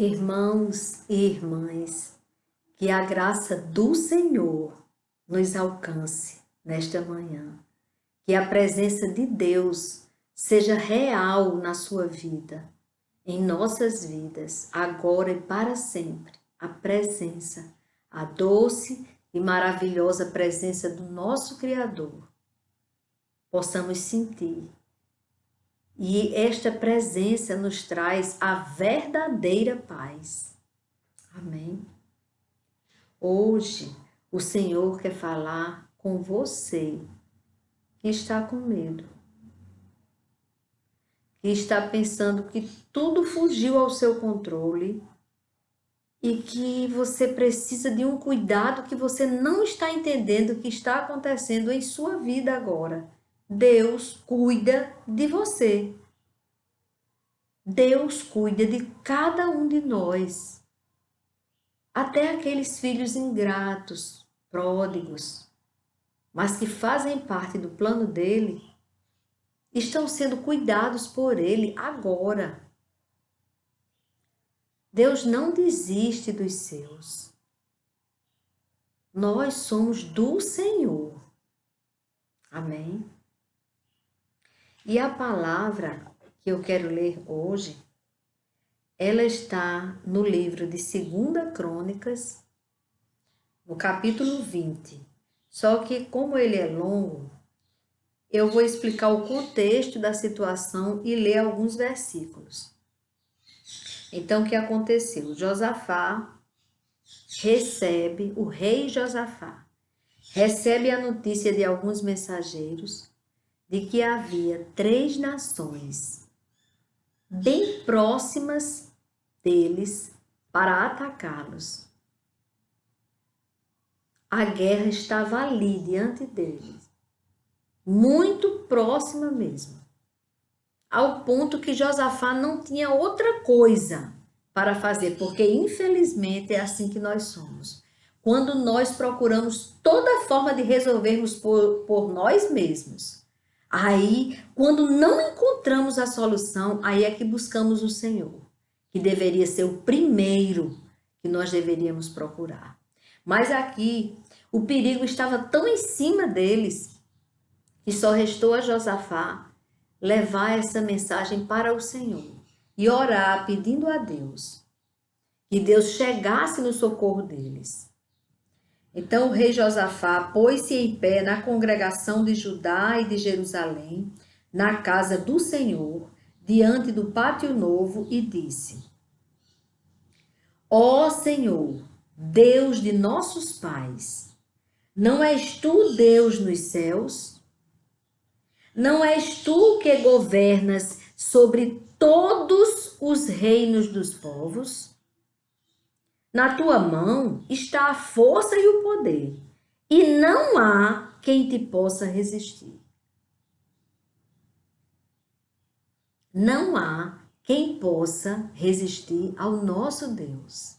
Irmãos e irmãs, que a graça do Senhor nos alcance nesta manhã, que a presença de Deus seja real na sua vida, em nossas vidas, agora e para sempre. A presença, a doce e maravilhosa presença do nosso Criador, possamos sentir. E esta presença nos traz a verdadeira paz. Amém? Hoje, o Senhor quer falar com você que está com medo, que está pensando que tudo fugiu ao seu controle e que você precisa de um cuidado que você não está entendendo o que está acontecendo em sua vida agora. Deus cuida de você. Deus cuida de cada um de nós. Até aqueles filhos ingratos, pródigos, mas que fazem parte do plano dele, estão sendo cuidados por ele agora. Deus não desiste dos seus. Nós somos do Senhor. Amém? E a palavra que eu quero ler hoje, ela está no livro de 2 Crônicas, no capítulo 20. Só que como ele é longo, eu vou explicar o contexto da situação e ler alguns versículos. Então, o que aconteceu? O rei Josafá, recebe a notícia de alguns mensageiros de que havia 3 nações bem próximas deles para atacá-los. A guerra estava ali diante deles, muito próxima mesmo, ao ponto que Josafá não tinha outra coisa para fazer, porque infelizmente é assim que nós somos. Quando nós procuramos toda forma de resolvermos por nós mesmos, aí, quando não encontramos a solução, aí é que buscamos o Senhor, que deveria ser o primeiro que nós deveríamos procurar. Mas aqui, o perigo estava tão em cima deles, que só restou a Josafá levar essa mensagem para o Senhor e orar pedindo a Deus que Deus chegasse no socorro deles. Então o rei Josafá pôs-se em pé na congregação de Judá e de Jerusalém, na casa do Senhor, diante do pátio novo, e disse: Ó Senhor, Deus de nossos pais, não és tu Deus nos céus? Não és tu que governas sobre todos os reinos dos povos? Na tua mão está a força e o poder, e não há quem te possa resistir. Não há quem possa resistir ao nosso Deus.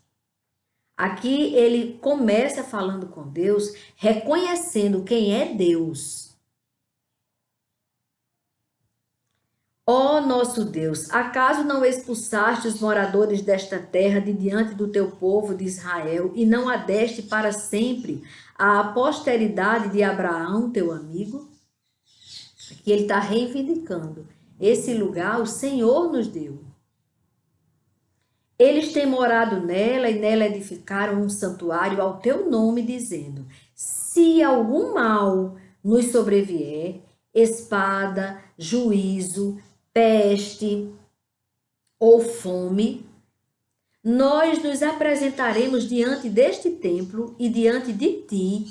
Aqui ele começa falando com Deus, reconhecendo quem é Deus. Ó nosso Deus, acaso não expulsaste os moradores desta terra de diante do teu povo de Israel e não a deste para sempre à posteridade de Abraão, teu amigo? Aqui ele está reivindicando. Esse lugar o Senhor nos deu. Eles têm morado nela e nela edificaram um santuário ao teu nome, dizendo: se algum mal nos sobrevier, espada, juízo, peste ou fome, nós nos apresentaremos diante deste templo e diante de ti,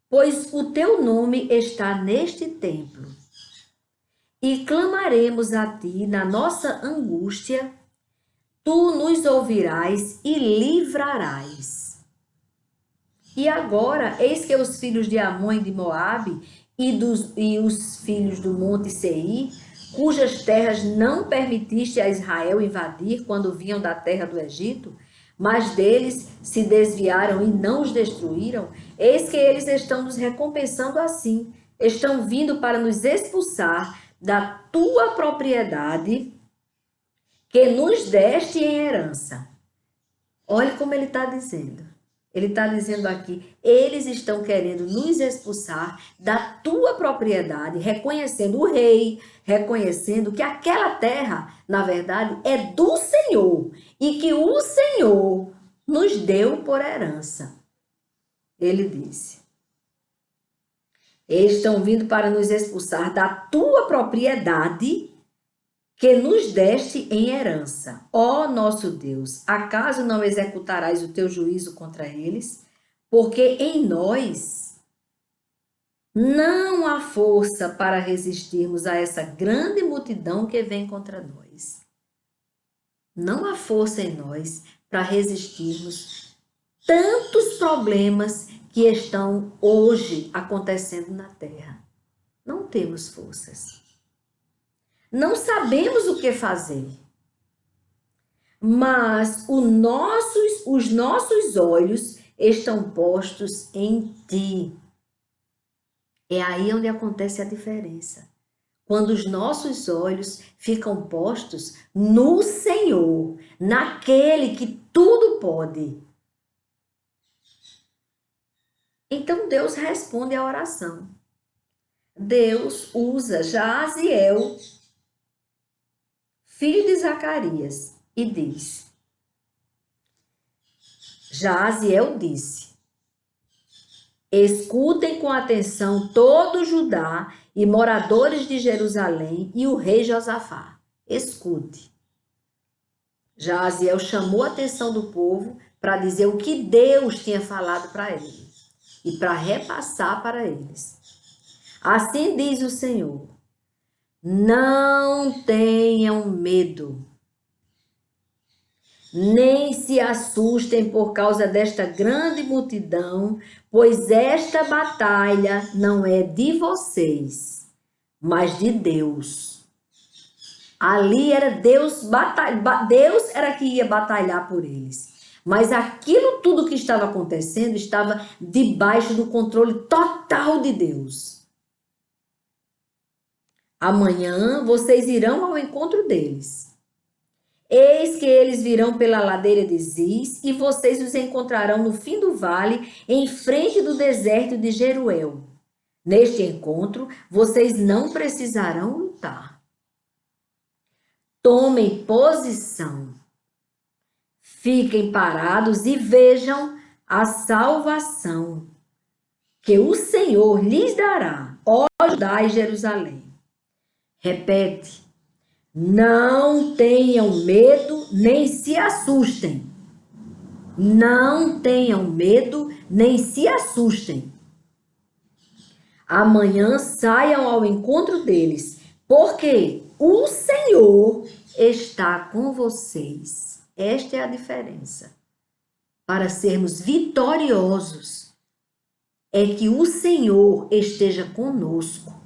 pois o teu nome está neste templo. E clamaremos a ti na nossa angústia, tu nos ouvirás e livrarás. E agora, eis que os filhos de Amon e de Moabe e os filhos do monte Seir, cujas terras não permitiste a Israel invadir quando vinham da terra do Egito, mas deles se desviaram e não os destruíram, eis que eles estão nos recompensando assim, estão vindo para nos expulsar da tua propriedade que nos deste em herança. Olha como ele está dizendo. Ele está dizendo aqui, eles estão querendo nos expulsar da tua propriedade, reconhecendo o rei, reconhecendo que aquela terra, na verdade, é do Senhor e que o Senhor nos deu por herança. Ele disse, eles estão vindo para nos expulsar da tua propriedade que nos deste em herança. Ó nosso Deus, acaso não executarás o teu juízo contra eles? Porque em nós não há força para resistirmos a essa grande multidão que vem contra nós. Não há força em nós para resistirmos tantos problemas que estão hoje acontecendo na terra. Não temos forças. Não sabemos o que fazer, mas os nossos olhos estão postos em ti. É aí onde acontece a diferença. Quando os nossos olhos ficam postos no Senhor, naquele que tudo pode. Então Deus responde à oração. Deus usa Jaaziel, filho de Zacarias, e diz, Jaaziel disse, escutem com atenção todo Judá e moradores de Jerusalém e o rei Josafá. Escute. Jaaziel chamou a atenção do povo para dizer o que Deus tinha falado para ele e para repassar para eles. Assim diz o Senhor, não tenham medo, nem se assustem por causa desta grande multidão, pois esta batalha não é de vocês, mas de Deus. Ali era Deus era que ia batalhar por eles. Mas aquilo tudo que estava acontecendo estava debaixo do controle total de Deus. Amanhã vocês irão ao encontro deles. Eis que eles virão pela ladeira de Ziz, e vocês os encontrarão no fim do vale, em frente do deserto de Jeruel. Neste encontro, vocês não precisarão lutar. Tomem posição. Fiquem parados e vejam a salvação que o Senhor lhes dará, ó Judá e Jerusalém. Repete. Não tenham medo, nem se assustem. Não tenham medo, nem se assustem. Amanhã saiam ao encontro deles, porque o Senhor está com vocês. Esta é a diferença. Para sermos vitoriosos, é que o Senhor esteja conosco.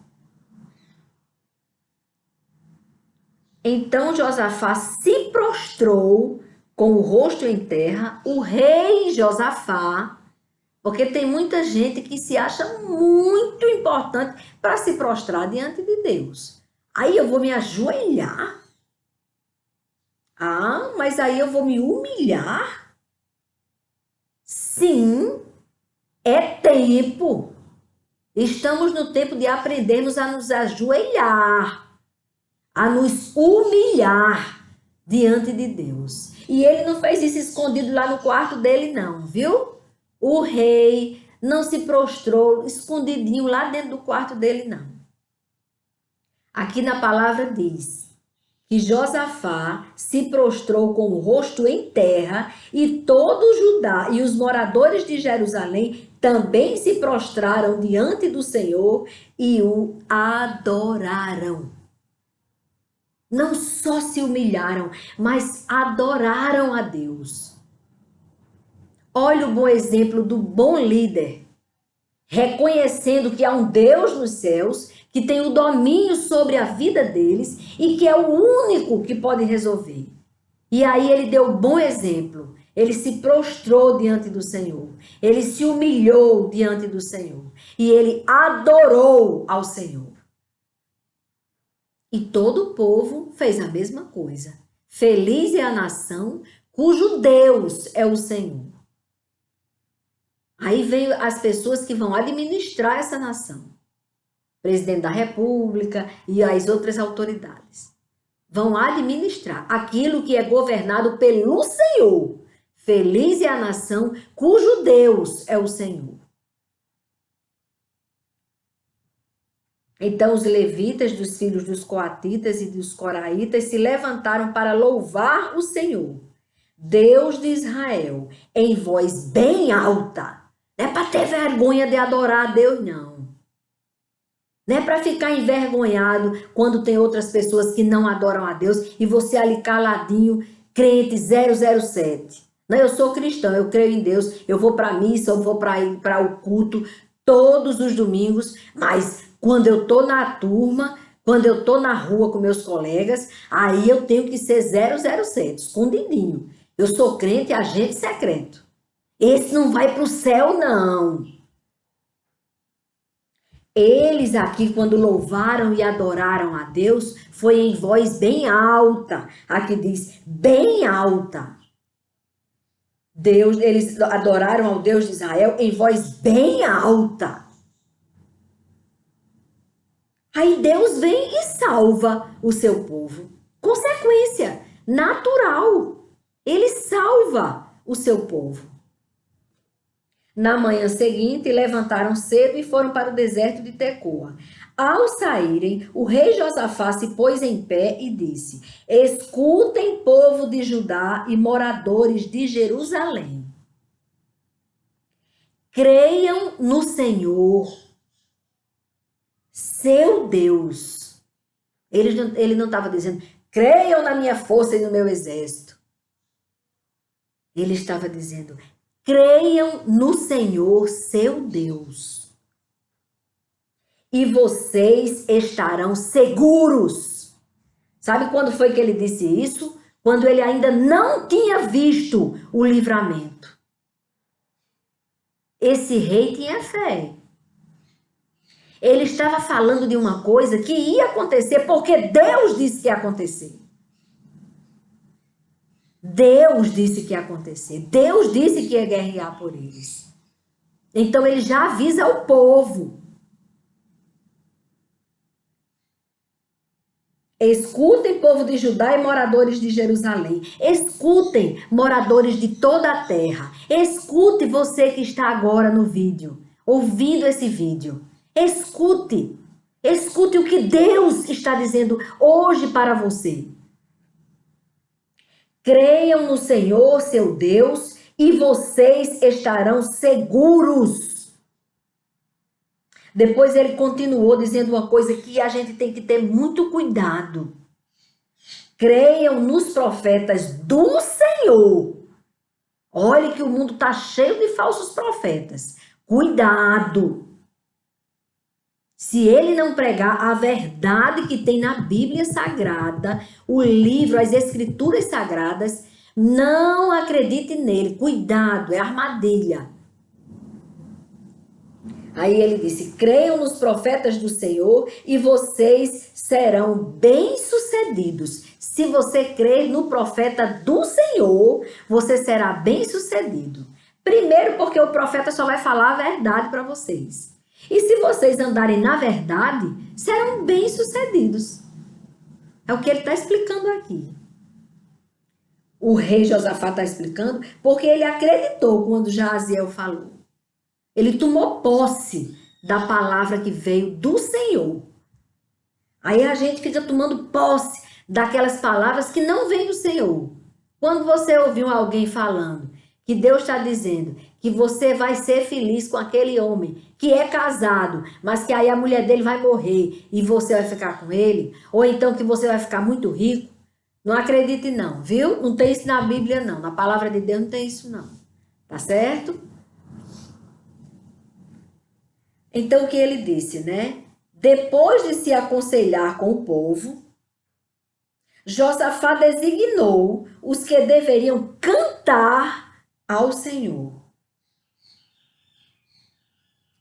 Então Josafá se prostrou com o rosto em terra, o rei Josafá, porque tem muita gente que se acha muito importante para se prostrar diante de Deus. Aí eu vou me ajoelhar? Ah, mas aí eu vou me humilhar? Sim, é tempo. Estamos no tempo de aprendermos a nos ajoelhar, a nos humilhar diante de Deus. E ele não fez isso escondido lá no quarto dele, não, viu? O rei não se prostrou escondidinho lá dentro do quarto dele, não. Aqui na palavra diz que Josafá se prostrou com o rosto em terra e todo Judá e os moradores de Jerusalém também se prostraram diante do Senhor e o adoraram. Não só se humilharam, mas adoraram a Deus. Olha o bom exemplo do bom líder, reconhecendo que há um Deus nos céus, que tem o domínio sobre a vida deles e que é o único que pode resolver. E aí ele deu um bom exemplo. Ele se prostrou diante do Senhor. Ele se humilhou diante do Senhor. E ele adorou ao Senhor. E todo o povo fez a mesma coisa. Feliz é a nação cujo Deus é o Senhor. Aí vem as pessoas que vão administrar essa nação. Presidente da República e as outras autoridades. Vão administrar aquilo que é governado pelo Senhor. Feliz é a nação cujo Deus é o Senhor. Então os levitas dos filhos dos coatitas e dos coraitas se levantaram para louvar o Senhor, Deus de Israel, em voz bem alta. Não é para ter vergonha de adorar a Deus, não. Não é para ficar envergonhado quando tem outras pessoas que não adoram a Deus e você ali caladinho, crente 007. Não, eu sou cristão, eu creio em Deus, eu vou para a missa, eu vou para o culto todos os domingos, mas quando eu tô na turma, quando eu tô na rua com meus colegas, aí eu tenho que ser 007, escondidinho. Eu sou crente, agente secreto. Esse não vai para o céu, não. Eles aqui, quando louvaram e adoraram a Deus, foi em voz bem alta. Aqui diz, bem alta. Eles adoraram ao Deus de Israel em voz bem alta. Aí Deus vem e salva o seu povo. Consequência natural. Ele salva o seu povo. Na manhã seguinte, levantaram cedo e foram para o deserto de Tecoa. Ao saírem, o rei Josafá se pôs em pé e disse: Escutem, povo de Judá e moradores de Jerusalém. Creiam no Senhor, seu Deus. Ele não estava dizendo, creiam na minha força e no meu exército. Ele estava dizendo, creiam no Senhor, seu Deus, e vocês estarão seguros. Sabe quando foi que ele disse isso? Quando ele ainda não tinha visto o livramento. Esse rei tinha fé. Ele estava falando de uma coisa que ia acontecer porque Deus disse que ia acontecer. Deus disse que ia acontecer. Deus disse que ia guerrear por eles. Então ele já avisa ao povo. Escutem, povo de Judá e moradores de Jerusalém. Escutem, moradores de toda a terra. Escute você que está agora no vídeo, ouvindo esse vídeo. Escute. Escute o que Deus está dizendo hoje para você. Creiam no Senhor, seu Deus, e vocês estarão seguros. Depois ele continuou dizendo uma coisa que a gente tem que ter muito cuidado. Creiam nos profetas do Senhor. Olhe que o mundo está cheio de falsos profetas. Cuidado. Se ele não pregar a verdade que tem na Bíblia Sagrada, o livro, as Escrituras Sagradas, não acredite nele. Cuidado, é armadilha. Aí ele disse, creiam nos profetas do Senhor e vocês serão bem-sucedidos. Se você crer no profeta do Senhor, você será bem-sucedido. Primeiro porque o profeta só vai falar a verdade para vocês. E se vocês andarem na verdade, serão bem-sucedidos. É o que ele está explicando aqui. O rei Josafá está explicando porque ele acreditou quando Jaziel falou. Ele tomou posse da palavra que veio do Senhor. Aí a gente fica tomando posse daquelas palavras que não vêm do Senhor. Quando você ouviu alguém falando que Deus está dizendo que você vai ser feliz com aquele homem que é casado, mas que aí a mulher dele vai morrer e você vai ficar com ele, ou então que você vai ficar muito rico, não acredite não, viu? Não tem isso na Bíblia não, na palavra de Deus não tem isso não, tá certo? Então o que ele disse, né? Depois de se aconselhar com o povo, Josafá designou os que deveriam cantar ao Senhor,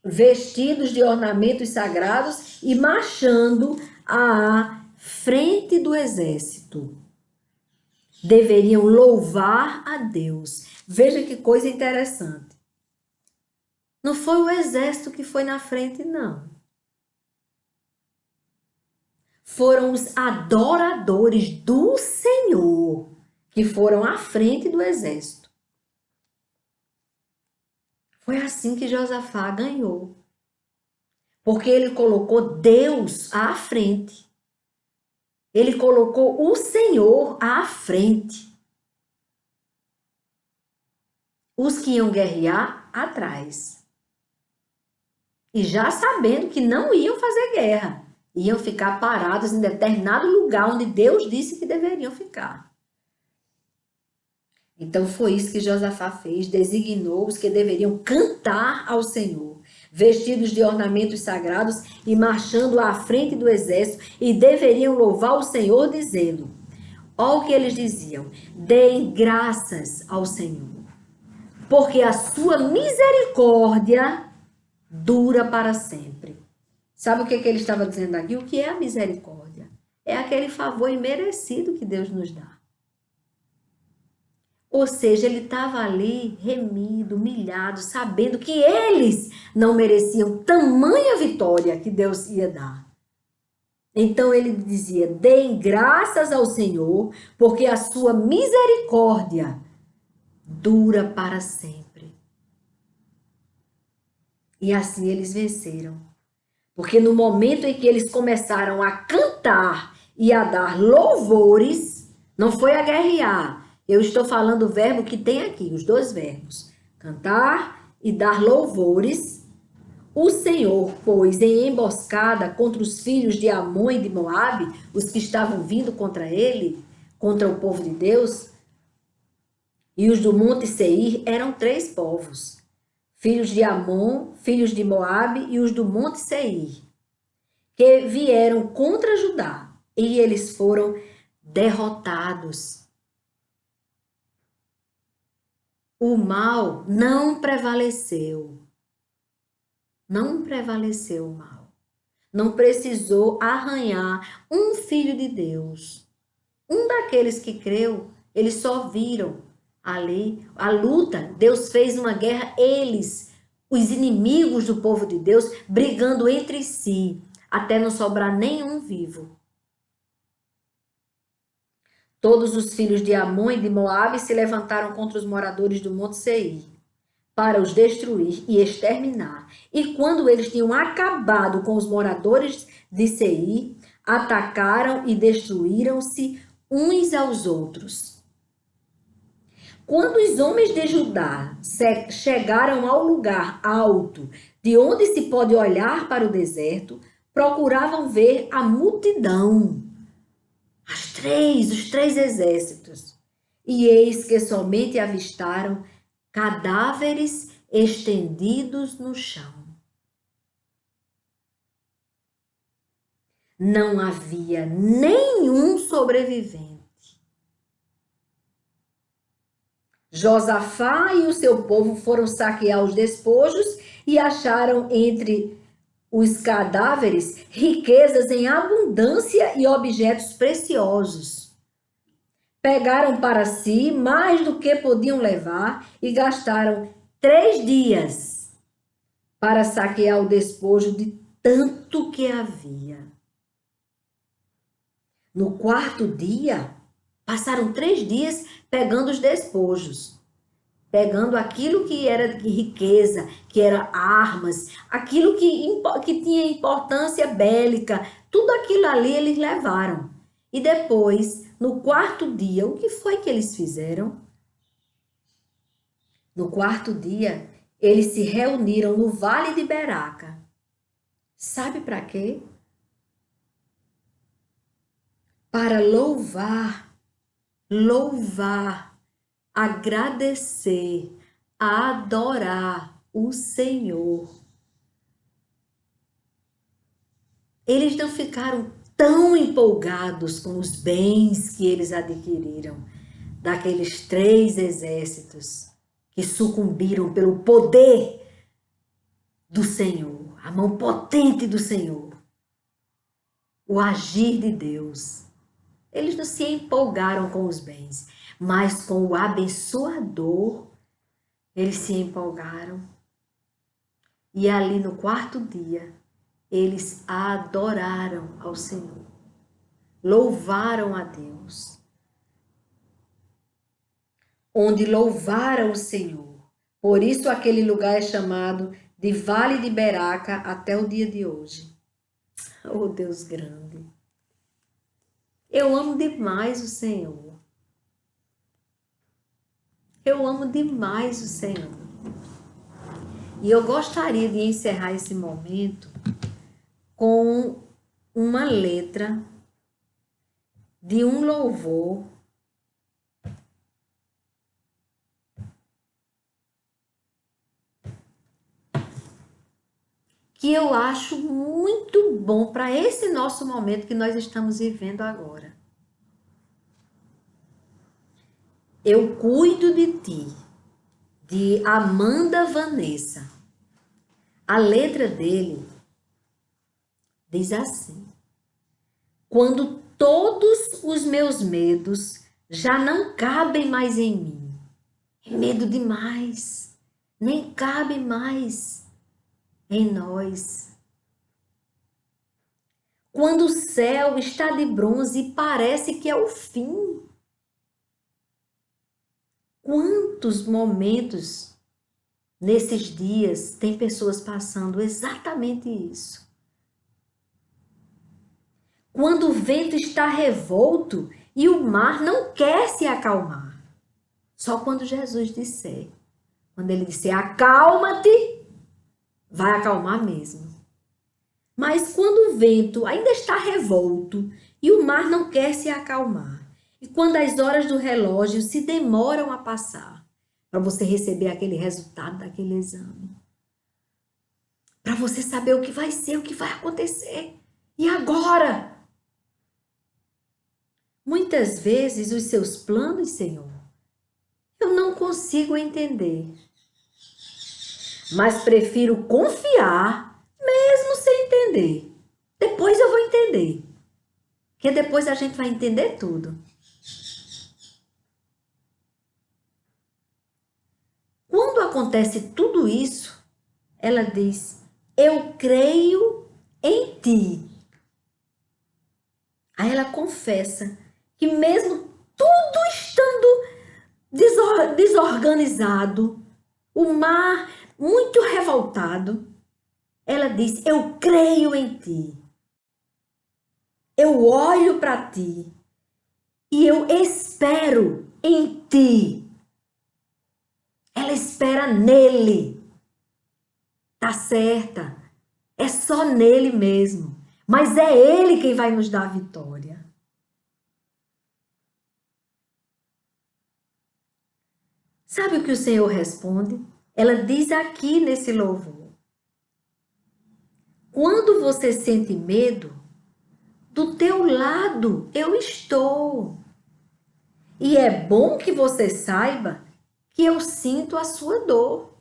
vestidos de ornamentos sagrados e marchando à frente do exército. deveriam louvar a Deus. Veja que coisa interessante. Não foi o exército que foi na frente, não. Foram os adoradores do Senhor que foram à frente do exército. Foi assim que Josafá ganhou. Porque ele colocou Deus à frente. Ele colocou o Senhor à frente. Os que iam guerrear atrás. E já sabendo que não iam fazer guerra. Iam ficar parados em determinado lugar onde Deus disse que deveriam ficar. Então foi isso que Josafá fez, designou os que deveriam cantar ao Senhor, vestidos de ornamentos sagrados e marchando à frente do exército, e deveriam louvar o Senhor, dizendo, olha o que eles diziam, deem graças ao Senhor, porque a sua misericórdia dura para sempre. Sabe o que ele estava dizendo aqui? O que é a misericórdia? É aquele favor imerecido que Deus nos dá. Ou seja, ele estava ali remido, humilhado, sabendo que eles não mereciam tamanha vitória que Deus ia dar. Então ele dizia, deem graças ao Senhor, porque a sua misericórdia dura para sempre. E assim eles venceram. Porque no momento em que eles começaram a cantar e a dar louvores, não foi a guerrear. Eu estou falando o verbo que tem aqui, os dois verbos. Cantar e dar louvores. O Senhor pôs em emboscada contra os filhos de Amon e de Moabe, os que estavam vindo contra ele, contra o povo de Deus. E os do monte Seir eram 3 povos. Filhos de Amon, filhos de Moabe e os do monte Seir, que vieram contra Judá, e eles foram derrotados. O mal não prevaleceu. Não prevaleceu o mal. Não precisou arranhar um filho de Deus. Um daqueles que creu, eles só viram ali a luta. Deus fez uma guerra, eles, os inimigos do povo de Deus, brigando entre si, até não sobrar nenhum vivo. Todos os filhos de Amon e de Moabe se levantaram contra os moradores do Monte Seir, para os destruir e exterminar. E quando eles tinham acabado com os moradores de Seir, atacaram e destruíram-se uns aos outros. Quando os homens de Judá chegaram ao lugar alto, de onde se pode olhar para o deserto, procuravam ver a multidão, os três exércitos, e eis que somente avistaram cadáveres estendidos no chão. Não havia nenhum sobrevivente. Josafá e o seu povo foram saquear os despojos e acharam entre os cadáveres riquezas em abundância e objetos preciosos. Pegaram para si mais do que podiam levar e gastaram 3 dias para saquear o despojo de tanto que havia. No 4º dia, passaram 3 dias pegando os despojos, pegando aquilo que era de riqueza, que era armas, aquilo que tinha importância bélica, tudo aquilo ali eles levaram. E depois, no 4º dia, o que foi que eles fizeram? No 4º dia, eles se reuniram no Vale de Beraca. Sabe para quê? Para louvar, agradecer, adorar o Senhor. Eles não ficaram tão empolgados com os bens que eles adquiriram daqueles 3 exércitos que sucumbiram pelo poder do Senhor, a mão potente do Senhor, o agir de Deus. Eles não se empolgaram com os bens, mas com o abençoador, eles se empolgaram. E ali no quarto dia, eles adoraram ao Senhor, louvaram a Deus. Onde louvaram o Senhor. Por isso aquele lugar é chamado de Vale de Beraca até o dia de hoje. Oh, Deus grande. Eu amo demais o Senhor. Eu amo demais o Senhor. E eu gostaria de encerrar esse momento com uma letra de um louvor que eu acho muito bom para esse nosso momento que nós estamos vivendo agora. Eu cuido de ti, de Amanda Vanessa. A letra dele diz assim: quando todos os meus medos já não cabem mais em mim, é medo demais, nem cabe mais em nós. Quando o céu está de bronze e parece que é o fim. Quantos momentos nesses dias tem pessoas passando exatamente isso? Quando o vento está revolto e o mar não quer se acalmar. Só quando Jesus disser. Quando ele disser acalma-te, vai acalmar mesmo. Mas quando o vento ainda está revolto e o mar não quer se acalmar, e quando as horas do relógio se demoram a passar, para você receber aquele resultado daquele exame, para você saber o que vai ser, o que vai acontecer, e agora? Muitas vezes os seus planos, Senhor, eu não consigo entender, mas prefiro confiar mesmo sem entender. Depois eu vou entender. Porque depois a gente vai entender tudo. Quando acontece tudo isso, ela diz, eu creio em ti. Aí ela confessa que mesmo tudo estando desorganizado, o mar muito revoltado, ela diz, eu creio em ti. Eu olho para ti e eu espero em ti. Ela espera nele. Tá certa. É só nele mesmo. Mas é ele quem vai nos dar a vitória. Sabe o que o Senhor responde? Ela diz aqui nesse louvor. Quando você sente medo, do teu lado eu estou. E é bom que você saiba que eu sinto a sua dor.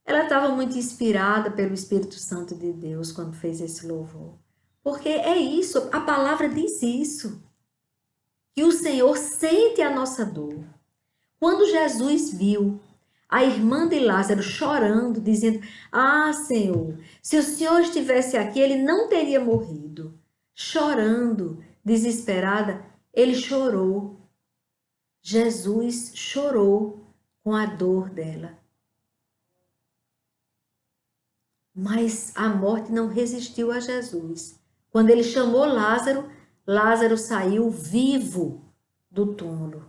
Ela estava muito inspirada pelo Espírito Santo de Deus quando fez esse louvor. Porque é isso, a palavra diz isso. Que o Senhor sente a nossa dor. Quando Jesus viu a irmã de Lázaro chorando, dizendo, ah, Senhor, se o Senhor estivesse aqui, ele não teria morrido. Chorando, desesperada, ele chorou. Jesus chorou com a dor dela. Mas a morte não resistiu a Jesus. Quando ele chamou Lázaro, Lázaro saiu vivo do túmulo.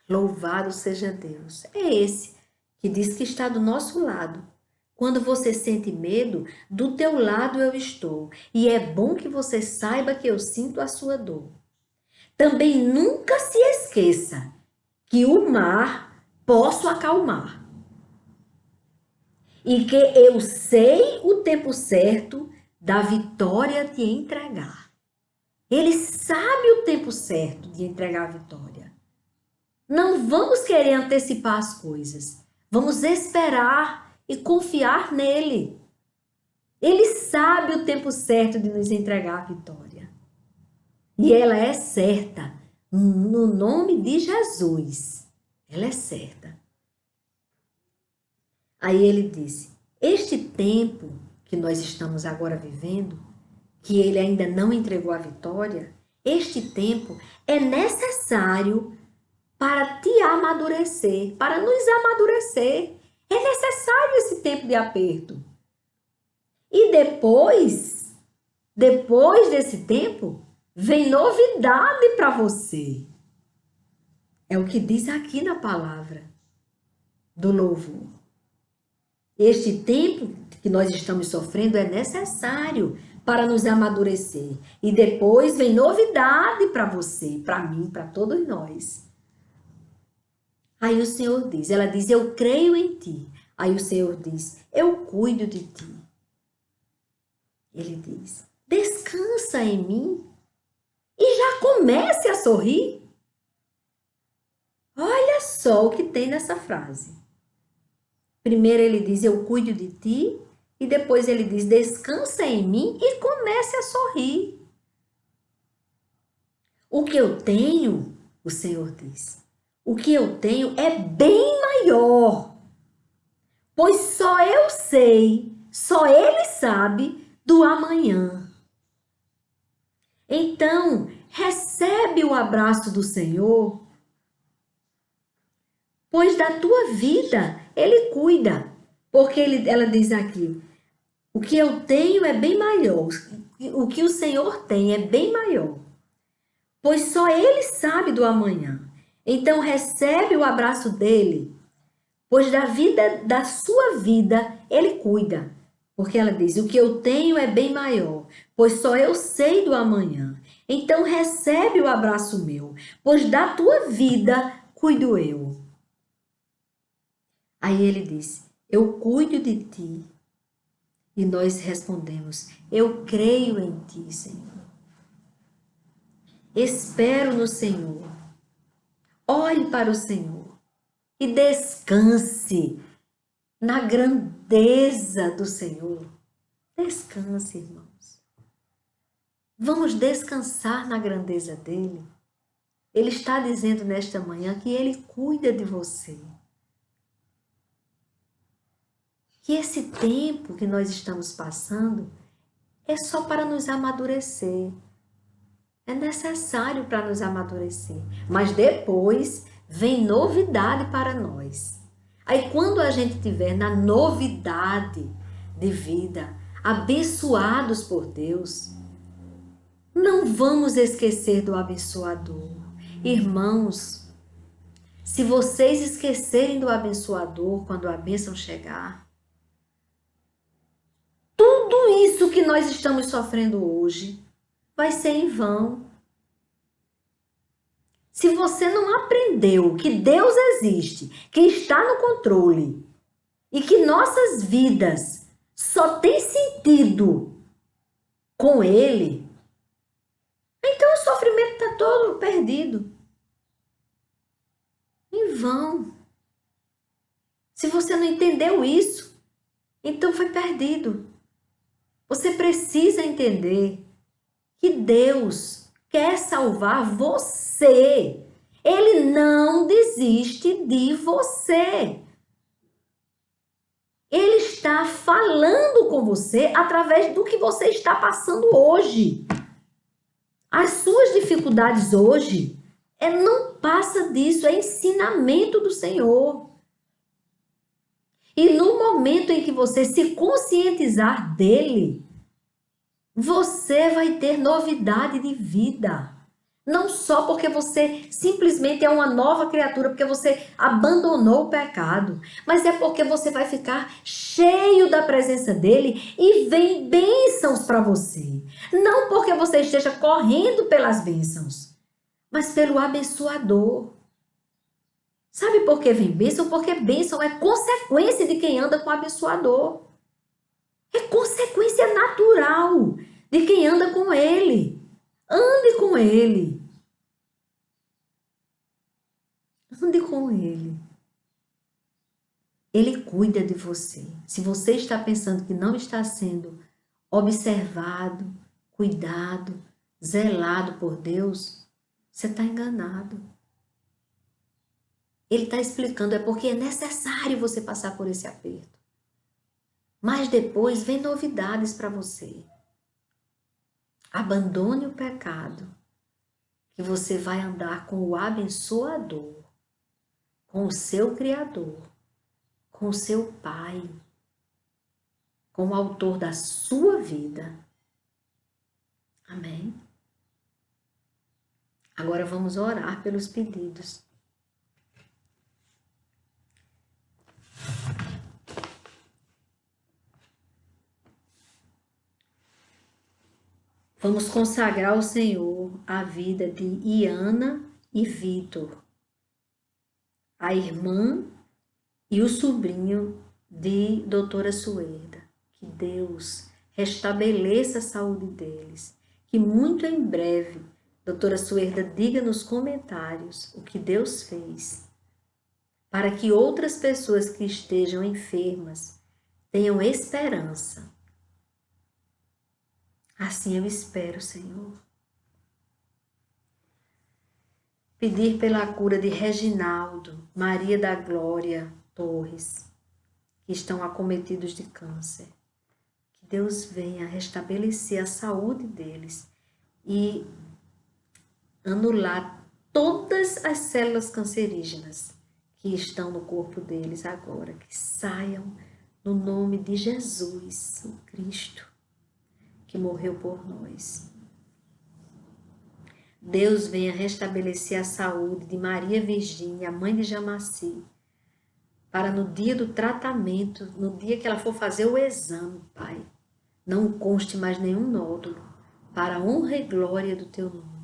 Louvado seja Deus. É esse que diz que está do nosso lado. Quando você sente medo, do teu lado eu estou. E é bom que você saiba que eu sinto a sua dor. Também nunca se esqueça que o mar posso acalmar. E que eu sei o tempo certo da vitória te entregar. Ele sabe o tempo certo de entregar a vitória. Não vamos querer antecipar as coisas. Vamos esperar e confiar nele. Ele sabe o tempo certo de nos entregar a vitória. E ela é certa. No nome de Jesus, ela é certa. Aí ele disse: este tempo que nós estamos agora vivendo, que ele ainda não entregou a vitória, este tempo é necessário para te amadurecer, para nos amadurecer. É necessário esse tempo de aperto. E depois desse tempo, vem novidade para você. É o que diz aqui na palavra do louvor. Este tempo que nós estamos sofrendo é necessário para nos amadurecer. E depois vem novidade para você, para mim, para todos nós. Aí o Senhor diz, ela diz, eu creio em ti. Aí o Senhor diz, eu cuido de ti. Ele diz, descansa em mim e já comece a sorrir. Olha só o que tem nessa frase. Primeiro ele diz, eu cuido de ti, e depois ele diz, descansa em mim e comece a sorrir. O que eu tenho, o Senhor diz, o que eu tenho é bem maior, pois só eu sei, só Ele sabe do amanhã. Então, recebe o abraço do Senhor, pois da tua vida Ele cuida. Porque ela diz aqui, o que eu tenho é bem maior, o que o Senhor tem é bem maior, pois só Ele sabe do amanhã. Então, recebe o abraço dele, pois da vida, da sua vida, Ele cuida. Porque ela diz, o que eu tenho é bem maior, pois só eu sei do amanhã. Então, recebe o abraço meu, pois da tua vida cuido eu. Aí ele diz, eu cuido de ti. E nós respondemos, eu creio em ti, Senhor. Espero no Senhor. Olhe para o Senhor e descanse na grandeza do Senhor. Descanse, irmãos. Vamos descansar na grandeza dele. Ele está dizendo nesta manhã que ele cuida de você. Que esse tempo que nós estamos passando é só para nos amadurecer. É necessário para nos amadurecer. Mas depois vem novidade para nós. Aí quando a gente estiver na novidade de vida, abençoados por Deus, não vamos esquecer do abençoador. Irmãos, se vocês esquecerem do abençoador quando a bênção chegar, tudo isso que nós estamos sofrendo hoje vai ser em vão. Se você não aprendeu que Deus existe, que está no controle e que nossas vidas só têm sentido com Ele, então o sofrimento está todo perdido. Em vão. Se você não entendeu isso, então foi perdido. Você precisa entender que Deus quer salvar você. Ele não desiste de você. Ele está falando com você através do que você está passando hoje. As suas dificuldades hoje não passa disso, é ensinamento do Senhor. E no momento em que você se conscientizar dele, você vai ter novidade de vida. Não só porque você simplesmente é uma nova criatura, porque você abandonou o pecado, mas é porque você vai ficar cheio da presença dele e vem bênçãos para você. Não porque você esteja correndo pelas bênçãos, mas pelo abençoador. Sabe por que vem bênção? Porque bênção é consequência de quem anda com o abençoador. É consequência natural de quem anda com ele. Ande com ele. Ande com ele. Ele cuida de você. Se você está pensando que não está sendo observado, cuidado, zelado por Deus, você está enganado. Ele está explicando, é porque é necessário você passar por esse aperto. Mas depois vem novidades para você. Abandone o pecado, que você vai andar com o abençoador, com o seu Criador, com o seu Pai, com o autor da sua vida. Amém? Agora vamos orar pelos pedidos. Vamos consagrar ao Senhor a vida de Iana e Vitor, a irmã e o sobrinho de doutora Suerda. Que Deus restabeleça a saúde deles. Que muito em breve, doutora Suerda, diga nos comentários o que Deus fez, para que outras pessoas que estejam enfermas tenham esperança. Assim eu espero, Senhor. Pedir pela cura de Reginaldo, Maria da Glória Torres, que estão acometidos de câncer. Que Deus venha restabelecer a saúde deles e anular todas as células cancerígenas que estão no corpo deles agora, que saiam no nome de Jesus, o Cristo, que morreu por nós. Deus venha restabelecer a saúde de Maria Virgínia, mãe de Jamaci, para no dia do tratamento, no dia que ela for fazer o exame, Pai, não conste mais nenhum nódulo, para a honra e glória do Teu nome.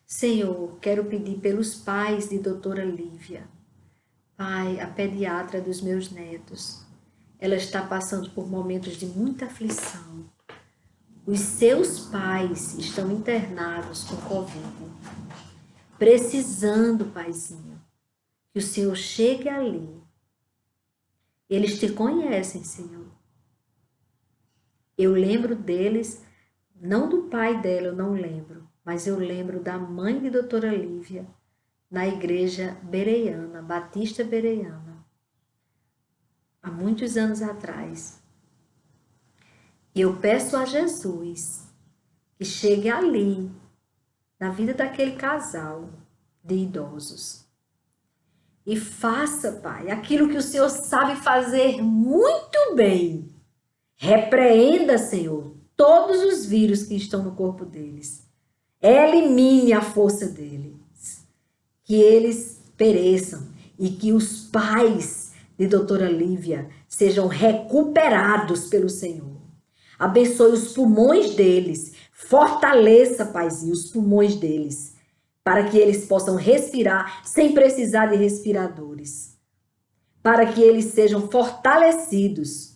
Senhor, quero pedir pelos pais de doutora Lívia, Pai, a pediatra dos meus netos. Ela está passando por momentos de muita aflição. Os seus pais estão internados com Covid, precisando, Paizinho, que o Senhor chegue ali. Eles te conhecem, Senhor. Eu lembro deles, não do pai dela, eu não lembro, mas eu lembro da mãe de doutora Lívia, na igreja bereiana, Batista Bereiana, há muitos anos atrás. E eu peço a Jesus que chegue ali, na vida daquele casal de idosos. E faça, Pai, aquilo que o Senhor sabe fazer muito bem. Repreenda, Senhor, todos os vírus que estão no corpo deles. Elimine a força deles. Que eles pereçam e que os pais de doutora Lívia sejam recuperados pelo Senhor. Abençoe os pulmões deles. Fortaleça, Paizinho, os pulmões deles, para que eles possam respirar sem precisar de respiradores. Para que eles sejam fortalecidos,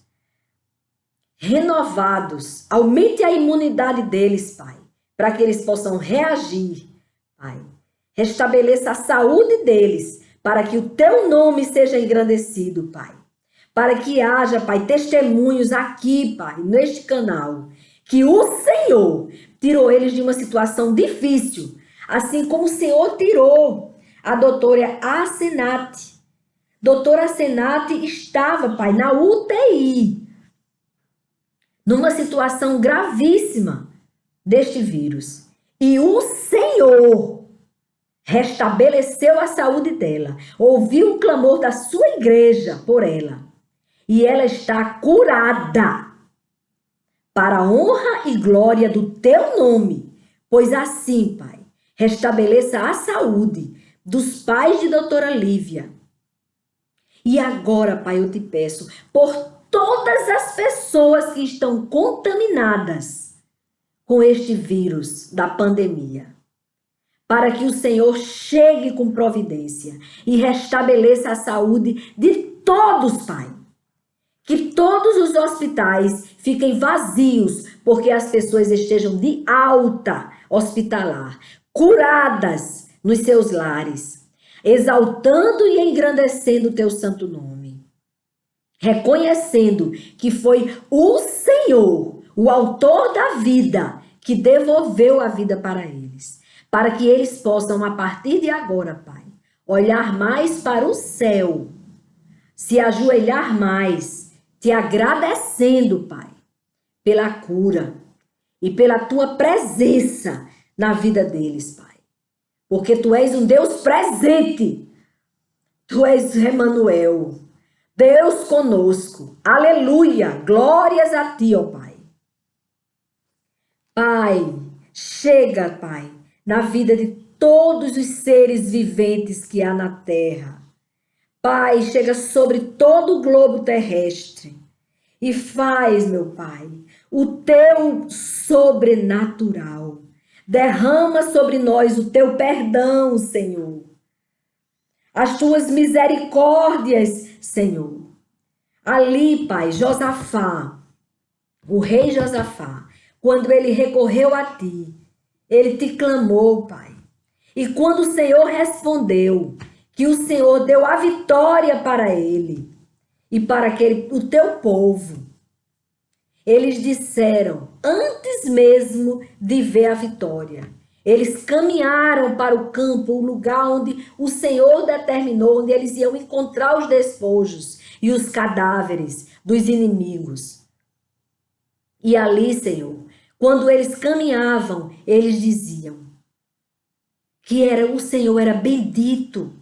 renovados. Aumente a imunidade deles, Pai, para que eles possam reagir, Pai. Restabeleça a saúde deles, para que o Teu nome seja engrandecido, Pai. Para que haja, Pai, testemunhos aqui, Pai, neste canal, que o Senhor tirou eles de uma situação difícil, assim como o Senhor tirou a doutora Asenate. Doutora Asenate estava, Pai, na UTI, numa situação gravíssima deste vírus. E o Senhor restabeleceu a saúde dela, ouviu o clamor da sua igreja por ela. E ela está curada, para a honra e glória do Teu nome. Pois assim, Pai, restabeleça a saúde dos pais de doutora Lívia. E agora, Pai, eu te peço, por todas as pessoas que estão contaminadas com este vírus da pandemia, para que o Senhor chegue com providência e restabeleça a saúde de todos, Pai. Que todos os hospitais fiquem vazios, porque as pessoas estejam de alta hospitalar, curadas nos seus lares, exaltando e engrandecendo o Teu santo nome, reconhecendo que foi o Senhor, o autor da vida, que devolveu a vida para eles, para que eles possam, a partir de agora, Pai, olhar mais para o céu, se ajoelhar mais, te agradecendo, Pai, pela cura e pela tua presença na vida deles, Pai. Porque tu és um Deus presente. Tu és Emmanuel, Deus conosco. Aleluia! Glórias a ti, ó Pai. Pai, chega, Pai, na vida de todos os seres viventes que há na terra. Pai, chega sobre todo o globo terrestre e faz, meu Pai, o teu sobrenatural. Derrama sobre nós o teu perdão, Senhor. As tuas misericórdias, Senhor. Ali, Pai, Josafá, o rei Josafá, quando ele recorreu a ti, ele te clamou, Pai. E quando o Senhor respondeu, que o Senhor deu a vitória para ele e para o teu povo, eles disseram, antes mesmo de ver a vitória, eles caminharam para o campo, o lugar onde o Senhor determinou, onde eles iam encontrar os despojos e os cadáveres dos inimigos. E ali, Senhor, quando eles caminhavam, eles diziam que o Senhor era bendito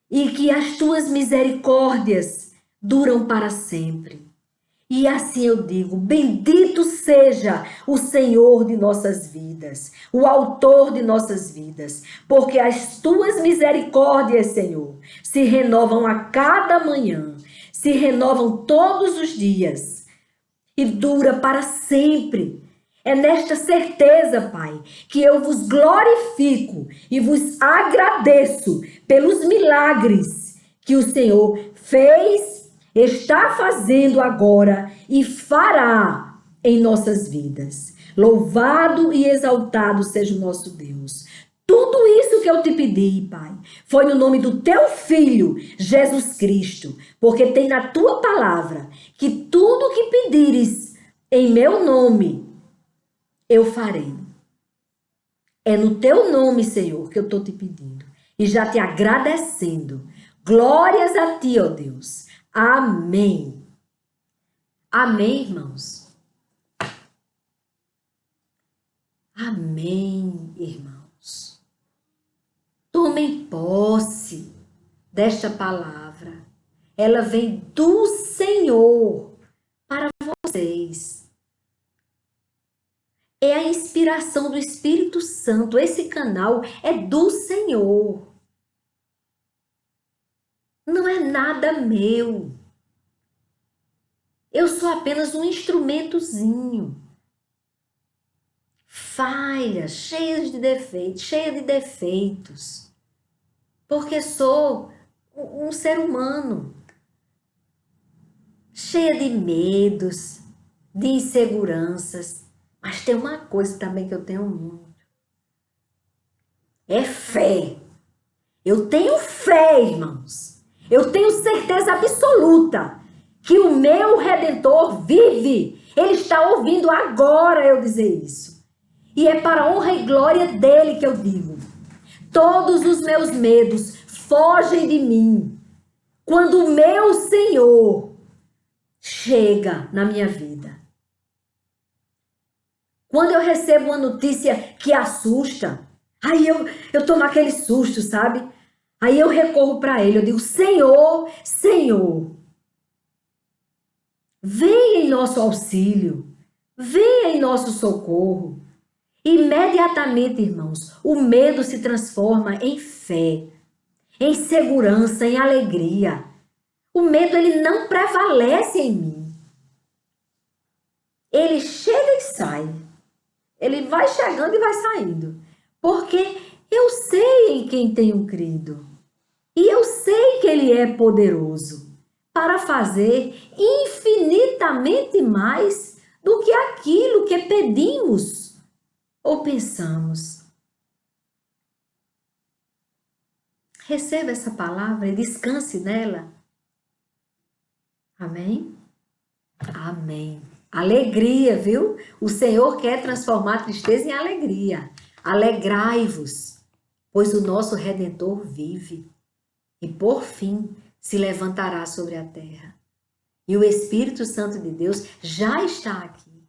e que as tuas misericórdias duram para sempre. E assim eu digo, bendito seja o Senhor de nossas vidas, o autor de nossas vidas, porque as tuas misericórdias, Senhor, se renovam a cada manhã, se renovam todos os dias e dura para sempre. É nesta certeza, Pai, que eu vos glorifico e vos agradeço pelos milagres que o Senhor fez, está fazendo agora e fará em nossas vidas. Louvado e exaltado seja o nosso Deus. Tudo isso que eu te pedi, Pai, foi no nome do teu Filho, Jesus Cristo, porque tem na tua palavra que tudo que pedires em meu nome, eu farei. É no teu nome, Senhor, que eu estou te pedindo e já te agradecendo. Glórias a ti, ó Deus. Amém. Amém, irmãos. Amém, irmãos. Tomem posse desta palavra. Ela vem do Senhor para vocês. É a inspiração do Espírito Santo. Esse canal é do Senhor. Não é nada meu. Eu sou apenas um instrumentozinho. Falha, cheia de defeitos. Porque sou um ser humano. Cheia de medos, de inseguranças. Mas tem uma coisa também que eu tenho muito. É fé. Eu tenho fé, irmãos. Eu tenho certeza absoluta que o meu Redentor vive. Ele está ouvindo agora eu dizer isso. E é para a honra e glória dele que eu digo. Todos os meus medos fogem de mim quando o meu Senhor chega na minha vida. Quando eu recebo uma notícia que assusta, aí eu tomo aquele susto, sabe? Aí eu recorro para ele, eu digo, Senhor, Senhor, venha em nosso auxílio, venha em nosso socorro. Imediatamente, irmãos, o medo se transforma em fé, em segurança, em alegria. O medo, ele não prevalece em mim. Ele chega e sai. Ele vai chegando e vai saindo. Porque eu sei em quem tenho crido. E eu sei que ele é poderoso para fazer infinitamente mais do que aquilo que pedimos ou pensamos. Receba essa palavra e descanse nela. Amém? Amém. Alegria, viu? O Senhor quer transformar a tristeza em alegria. Alegrai-vos, pois o nosso Redentor vive e, por fim, se levantará sobre a terra. E o Espírito Santo de Deus já está aqui,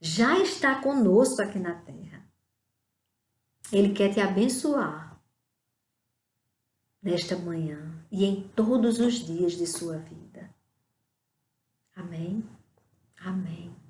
já está conosco aqui na terra. Ele quer te abençoar nesta manhã e em todos os dias de sua vida. Amém? Amém.